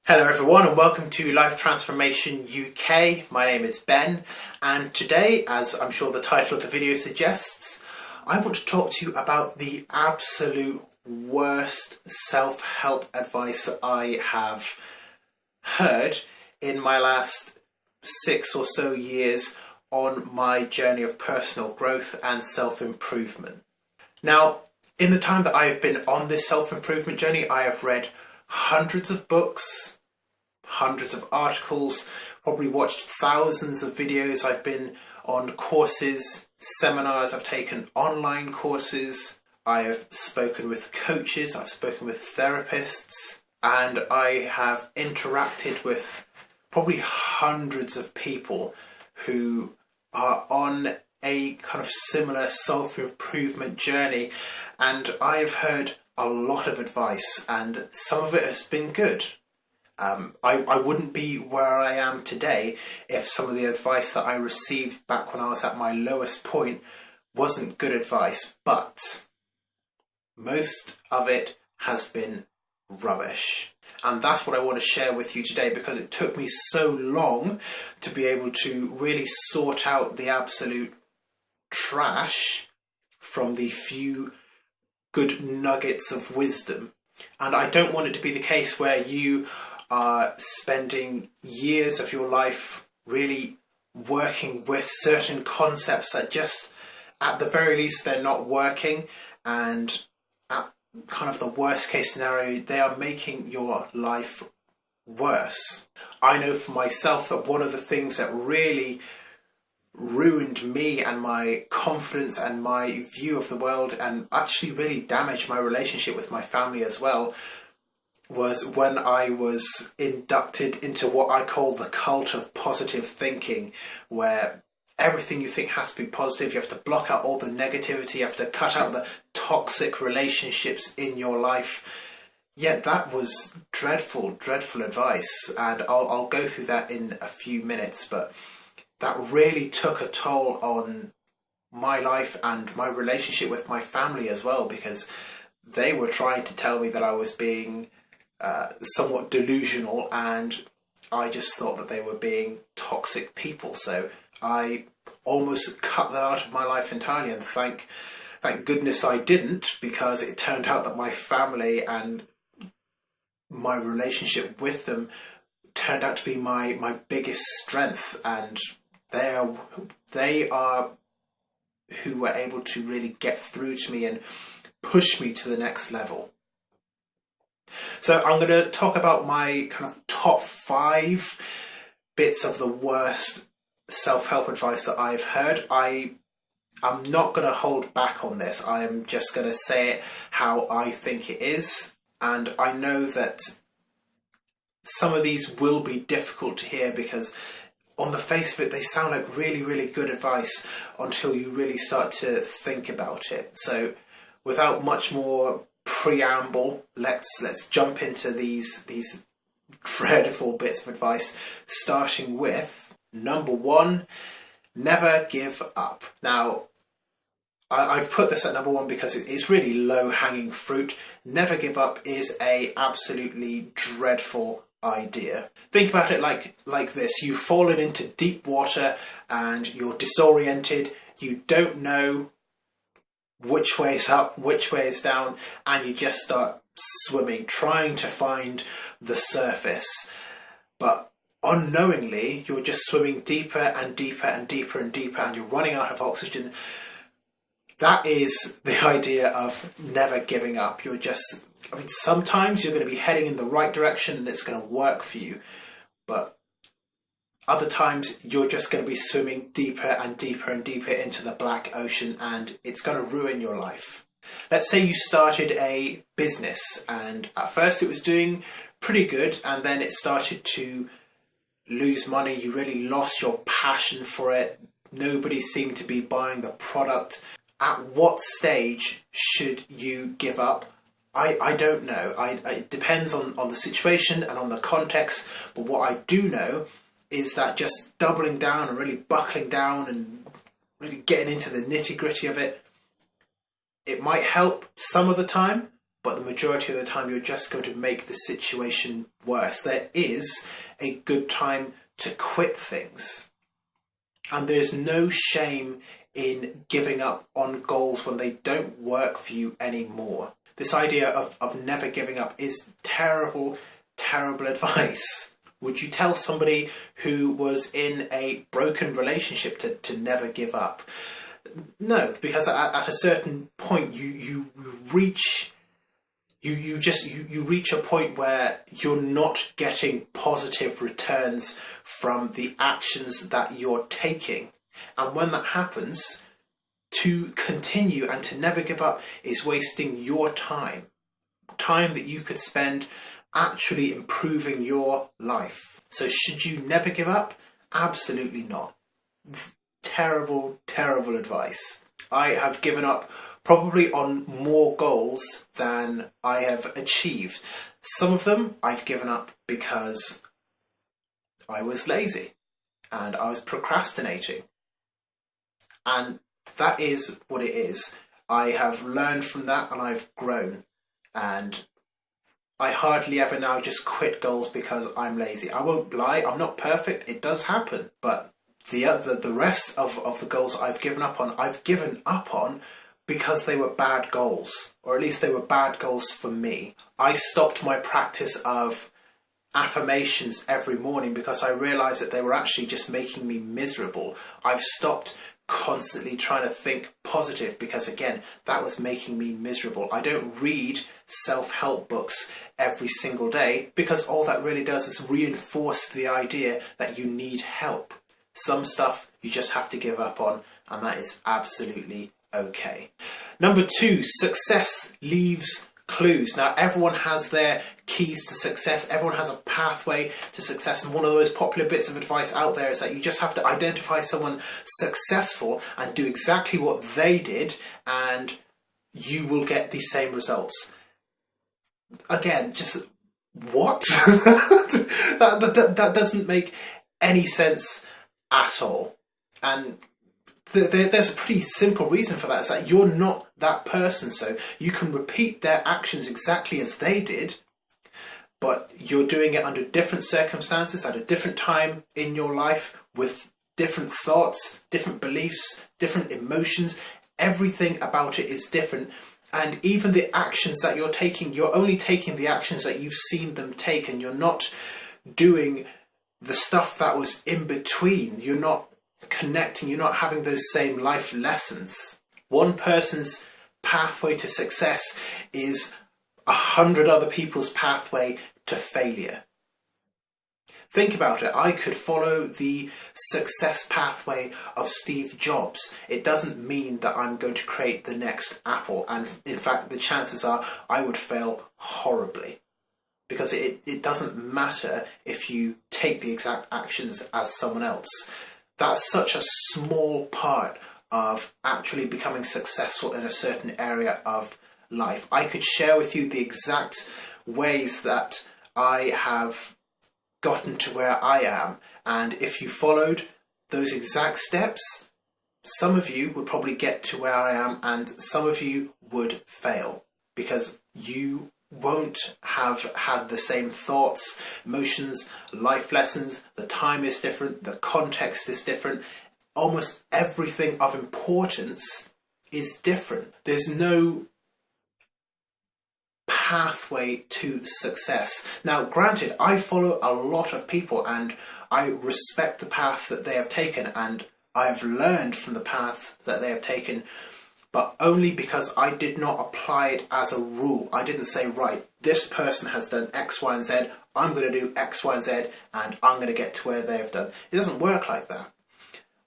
Hello everyone and welcome to Life Transformation UK. My name is Ben and today, as I'm sure the title of the video suggests, I want to talk to you about the absolute worst self-help advice I have heard in my last 6 or so years on my journey of personal growth and self-improvement. Now, in the time that I have been on this self-improvement journey, I have read hundreds of books, hundreds of articles, probably watched thousands of videos. I've been on courses, seminars, I've taken online courses, I have spoken with coaches, I've spoken with therapists, and I have interacted with probably hundreds of people who are on a kind of similar self-improvement journey, and I've heard a lot of advice and some of it has been good. I wouldn't be where I am today if some of the advice that I received back when I was at my lowest point wasn't good advice, but most of it has been rubbish. And that's what I want to share with you today, because it took me so long to be able to really sort out the absolute trash from the few good nuggets of wisdom. And I don't want it to be the case where you are spending years of your life really working with certain concepts that just, at the very least, they're not working, and at kind of the worst case scenario, they are making your life worse. I know for myself that one of the things that really ruined me and my confidence and my view of the world, and actually really damaged my relationship with my family as well, was when I was inducted into what I call the cult of positive thinking, where everything you think has to be positive. You have to block out all the negativity, you have to cut out the toxic relationships in your life. Yeah, that was dreadful, dreadful advice, and I'll go through that in a few minutes, but that really took a toll on my life and my relationship with my family as well, because they were trying to tell me that I was being somewhat delusional, and I just thought that they were being toxic people. So I almost cut them out of my life entirely, and thank goodness I didn't, because it turned out that my family and my relationship with them turned out to be my biggest strength, and they are who were able to really get through to me and push me to the next level. So I'm going to talk about my kind of top 5 bits of the worst self-help advice that I've heard. I'm not going to hold back on this. I am just going to say it how I think it is. And I know that some of these will be difficult to hear, because on the face of it, they sound like really, really good advice until you really start to think about it. So without much more preamble, let's jump into these dreadful bits of advice, starting with number 1, never give up. Now, I've put this at number 1 because it's really low-hanging fruit. Never give up is a absolutely dreadful idea. Think about it like this. You've fallen into deep water and you're disoriented. You don't know which way is up, which way is down, and you just start swimming, trying to find the surface. But unknowingly, you're just swimming deeper and deeper and deeper and deeper, and you're running out of oxygen. That is the idea of never giving up. Sometimes you're going to be heading in the right direction and it's going to work for you, but other times you're just going to be swimming deeper and deeper and deeper into the black ocean, and it's going to ruin your life. Let's say you started a business and at first it was doing pretty good, and then it started to lose money. You really lost your passion for it. Nobody seemed to be buying the product. At what stage should you give up? I don't know. It depends on the situation and on the context, but what I do know is that just doubling down and really buckling down and really getting into the nitty-gritty of it, it might help some of the time, but the majority of the time you're just going to make the situation worse. There is a good time to quit things. And there's no shame in giving up on goals when they don't work for you anymore. This idea of never giving up is terrible, terrible advice. Would you tell somebody who was in a broken relationship to never give up? No, because at a certain point you reach a point where you're not getting positive returns from the actions that you're taking. And when that happens, to continue and to never give up is wasting your time that you could spend actually improving your life. So should you never give up? Absolutely not. Terrible, terrible advice. I have given up probably on more goals than I have achieved. Some of them I've given up because I was lazy and I was procrastinating. And that is what it is. I have learned from that and I've grown. And I hardly ever now just quit goals because I'm lazy. I won't lie, I'm not perfect, it does happen. But the rest of the goals I've given up on because they were bad goals. Or at least they were bad goals for me. I stopped my practice of affirmations every morning because I realised that they were actually just making me miserable. I've stopped constantly trying to think positive because, again, that was making me miserable. I don't read self-help books every single day because all that really does is reinforce the idea that you need help. Some stuff you just have to give up on, and that is absolutely okay. Number 2, success leaves clues. Now, everyone has their keys to success. Everyone has a pathway to success. And one of the most popular bits of advice out there is that you just have to identify someone successful and do exactly what they did, and you will get the same results. Again, just what? that doesn't make any sense at all. And there's a pretty simple reason for that. It's that you're not that person, so you can repeat their actions exactly as they did, but you're doing it under different circumstances, at a different time in your life, with different thoughts, different beliefs, different emotions. Everything about it is different. And even the actions that you're taking, you're only taking the actions that you've seen them take, and you're not doing the stuff that was in between. You're not connecting, you're not having those same life lessons. One person's pathway to success is 100 other people's pathway to failure. Think about it. I could follow the success pathway of Steve Jobs. It doesn't mean that I'm going to create the next Apple, and in fact the chances are I would fail horribly. Because it doesn't matter if you take the exact actions as someone else. That's such a small part of actually becoming successful in a certain area of life. I could share with you the exact ways that I have gotten to where I am, and if you followed those exact steps, some of you would probably get to where I am, and some of you would fail because you won't have had the same thoughts, emotions, life lessons. The time is different, the context is different. Almost everything of importance is different. There's no pathway to success. Now, granted, I follow a lot of people and I respect the path that they have taken, and I've learned from the path that they have taken, but only because I did not apply it as a rule. I didn't say, right, this person has done X, Y, and Z, I'm going to do X, Y, and Z, and I'm going to get to where they've done. It doesn't work like that.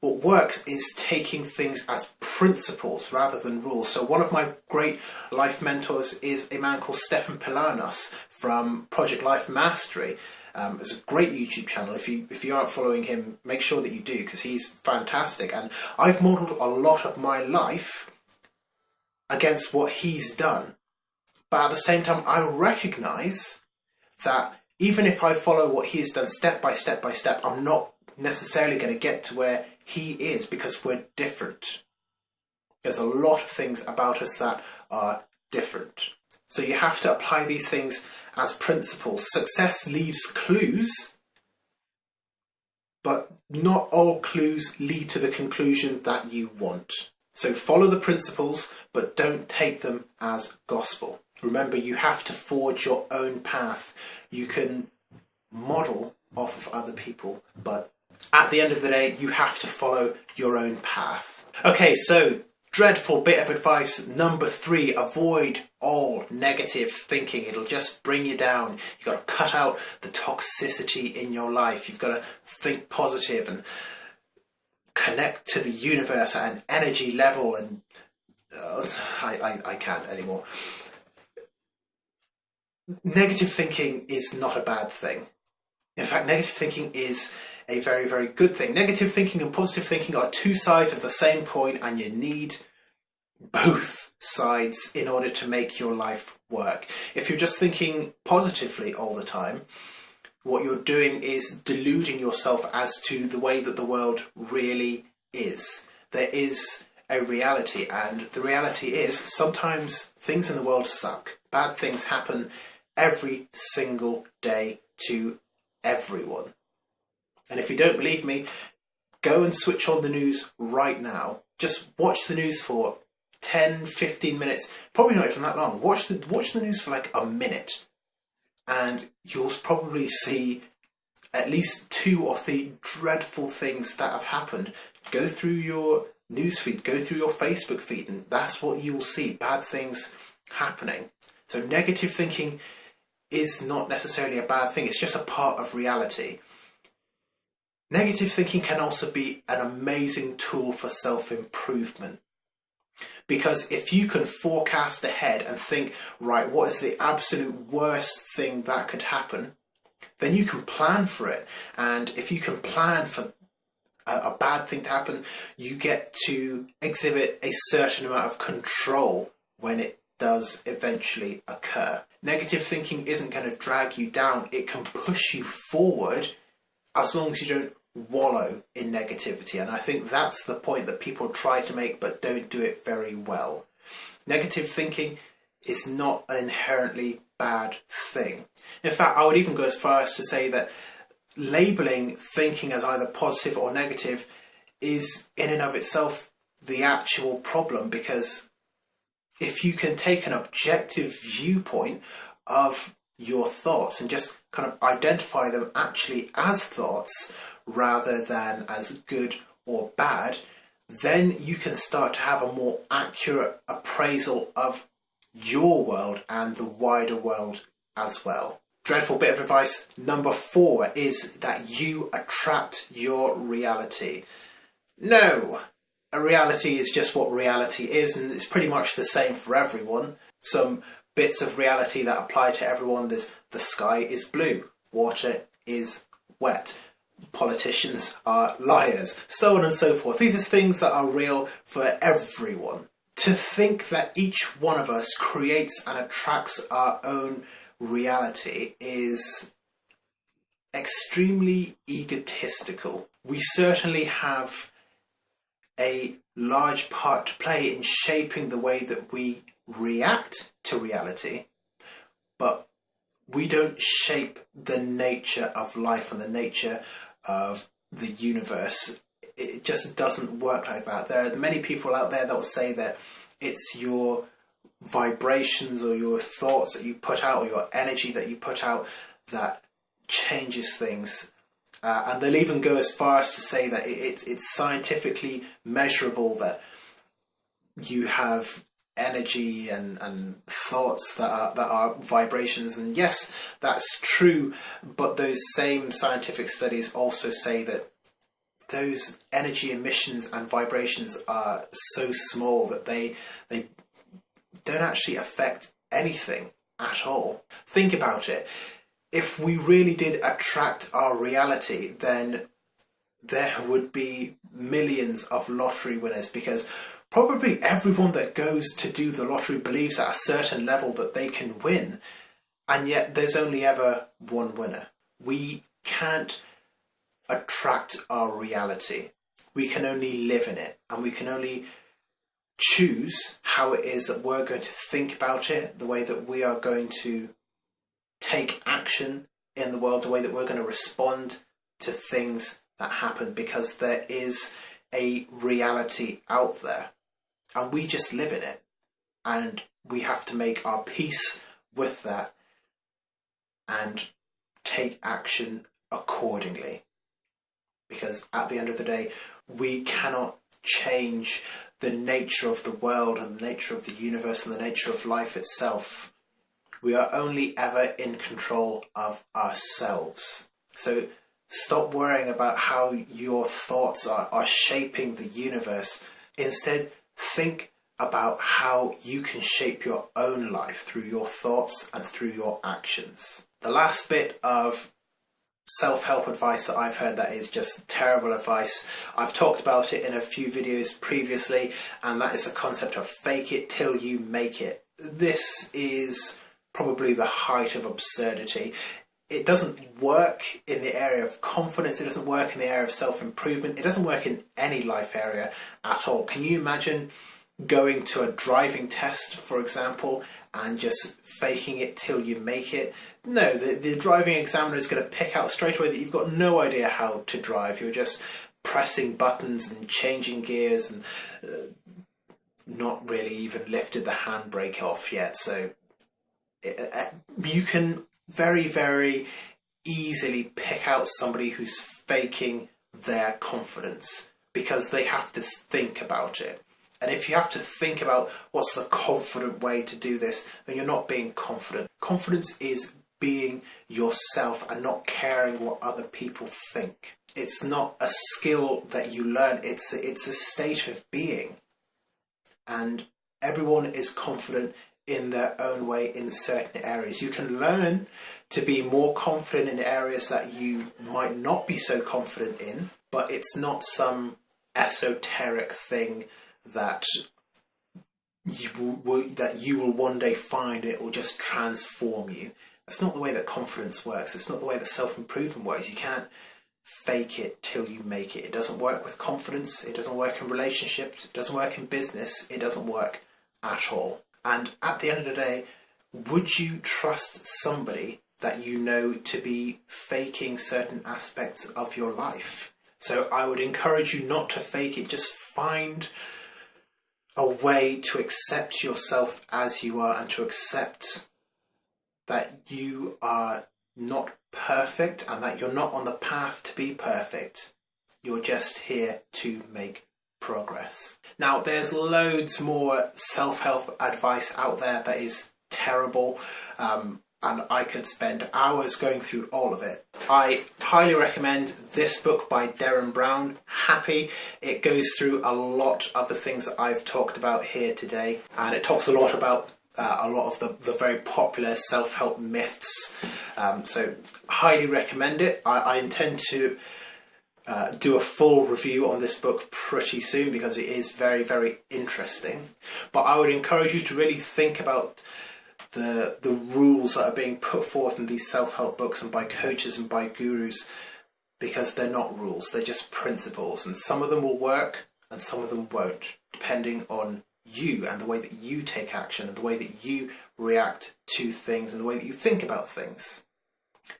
What works is taking things as principles rather than rules. So one of my great life mentors is a man called Stefan Pilanos from Project Life Mastery. It's a great YouTube channel. If you aren't following him, make sure that you do, because he's fantastic. And I've modelled a lot of my life against what he's done. But at the same time, I recognise that even if I follow what he's done step by step by step, I'm not necessarily going to get to where he is, because we're different. There's a lot of things about us that are different. So you have to apply these things as principles. Success leaves clues, but not all clues lead to the conclusion that you want. So follow the principles, but don't take them as gospel. Remember, you have to forge your own path. You can model off of other people, but at the end of the day, you have to follow your own path. Okay, so dreadful bit of advice number 3, avoid all negative thinking. It'll just bring you down. You've got to cut out the toxicity in your life. You've got to think positive and connect to the universe at an energy level, and I can't anymore. Negative thinking is not a bad thing. In fact, negative thinking is a very, very good thing. Negative thinking and positive thinking are two sides of the same coin, and you need both sides in order to make your life work. If you're just thinking positively all the time, what you're doing is deluding yourself as to the way that the world really is. There is a reality, and the reality is sometimes things in the world suck. Bad things happen every single day to everyone. And if you don't believe me, go and switch on the news right now. Just watch the news for 10, 15 minutes, probably not even that long. Watch the news for like a minute, and you'll probably see at least 2 or 3 dreadful things that have happened. Go through your news feed, go through your Facebook feed, and that's what you will see, bad things happening. So negative thinking is not necessarily a bad thing, it's just a part of reality. Negative thinking can also be an amazing tool for self-improvement. Because if you can forecast ahead and think, right, what is the absolute worst thing that could happen, then you can plan for it. And if you can plan for a bad thing to happen, you get to exhibit a certain amount of control when it does eventually occur. Negative thinking isn't going to drag you down, it can push you forward as long as you don't wallow in negativity. And I think that's the point that people try to make but don't do it very well. Negative thinking is not an inherently bad thing. In fact, I would even go as far as to say that labeling thinking as either positive or negative is in and of itself the actual problem, because if you can take an objective viewpoint of your thoughts and just kind of identify them actually as thoughts rather than as good or bad, then you can start to have a more accurate appraisal of your world and the wider world as well. Dreadful bit of advice number 4 is that you attract your reality. No, a reality is just what reality is, and it's pretty much the same for everyone. Some bits of reality that apply to everyone: there's the sky is blue, water is wet, politicians are liars, so on and so forth. These are things that are real for everyone. To think that each one of us creates and attracts our own reality is extremely egotistical. We certainly have a large part to play in shaping the way that we react to reality, but we don't shape the nature of life and the nature of the universe. It just doesn't work like that. There are many people out there that will say that it's your vibrations or your thoughts that you put out or your energy that you put out that changes things. And they'll even go as far as to say that it's scientifically measurable, that you have energy and thoughts that are vibrations. And yes, that's true, but those same scientific studies also say that those energy emissions and vibrations are so small that they don't actually affect anything at all. Think about it. If we really did attract our reality, then there would be millions of lottery winners, because probably everyone that goes to do the lottery believes at a certain level that they can win, and yet there's only ever one winner. We can't attract our reality. We can only live in it, and we can only choose how it is that we're going to think about it, the way that we are going to take action in the world, the way that we're going to respond to things that happen, because there is a reality out there and we just live in it, and we have to make our peace with that and take action accordingly, because at the end of the day we cannot change the nature of the world and the nature of the universe and the nature of life itself. We are only ever in control of ourselves. So stop worrying about how your thoughts are shaping the universe. Instead, think about how you can shape your own life through your thoughts and through your actions. The last bit of self-help advice that I've heard that is just terrible advice, I've talked about it in a few videos previously, and that is the concept of fake it till you make it. This is probably the height of absurdity. It doesn't work in the area of confidence, it doesn't work in the area of self-improvement, it doesn't work in any life area at all. Can you imagine going to a driving test, for example, and just faking it till you make it? No, the driving examiner is going to pick out straight away that you've got no idea how to drive. You're just pressing buttons and changing gears and not really even lifted the handbrake off yet. So you can very, very easily pick out somebody who's faking their confidence, because they have to think about it. And if you have to think about what's the confident way to do this, then you're not being confident. Confidence is being yourself and not caring what other people think. It's not a skill that you learn, it's a state of being. And everyone is confident in their own way in certain areas. You can learn to be more confident in areas that you might not be so confident in, but it's not some esoteric thing that you will one day find it will just transform you. That's not the way that confidence works. It's not the way that self-improvement works. You can't fake it till you make it. It doesn't work with confidence. It doesn't work in relationships. It doesn't work in business. It doesn't work at all. And at the end of the day, would you trust somebody that you know to be faking certain aspects of your life? So I would encourage you not to fake it. Just find a way to accept yourself as you are, and to accept that you are not perfect and that you're not on the path to be perfect. You're just here to make progress. Now, there's loads more self-help advice out there that is terrible, and I could spend hours going through all of it. I highly recommend this book by Derren Brown, Happy. It goes through a lot of the things that I've talked about here today, and it talks a lot about a lot of the very popular self-help myths. So highly recommend it. I intend to do a full review on this book pretty soon, because it is very, very interesting. But I would encourage you to really think about the rules that are being put forth in these self-help books and by coaches and by gurus, because they're not rules, they're just principles, and some of them will work and some of them won't, depending on you and the way that you take action and the way that you react to things and the way that you think about things.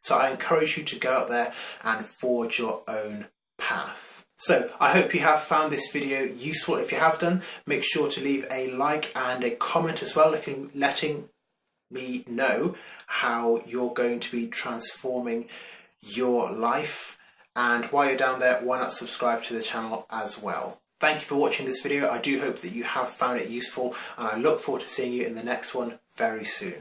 So I encourage you to go out there and forge your own path. So I hope you have found this video useful. If you have done, make sure to leave a like and a comment as well, letting me know how you're going to be transforming your life. And while you're down there, why not subscribe to the channel as well. Thank you for watching this video. I do hope that you have found it useful, and I look forward to seeing you in the next one very soon.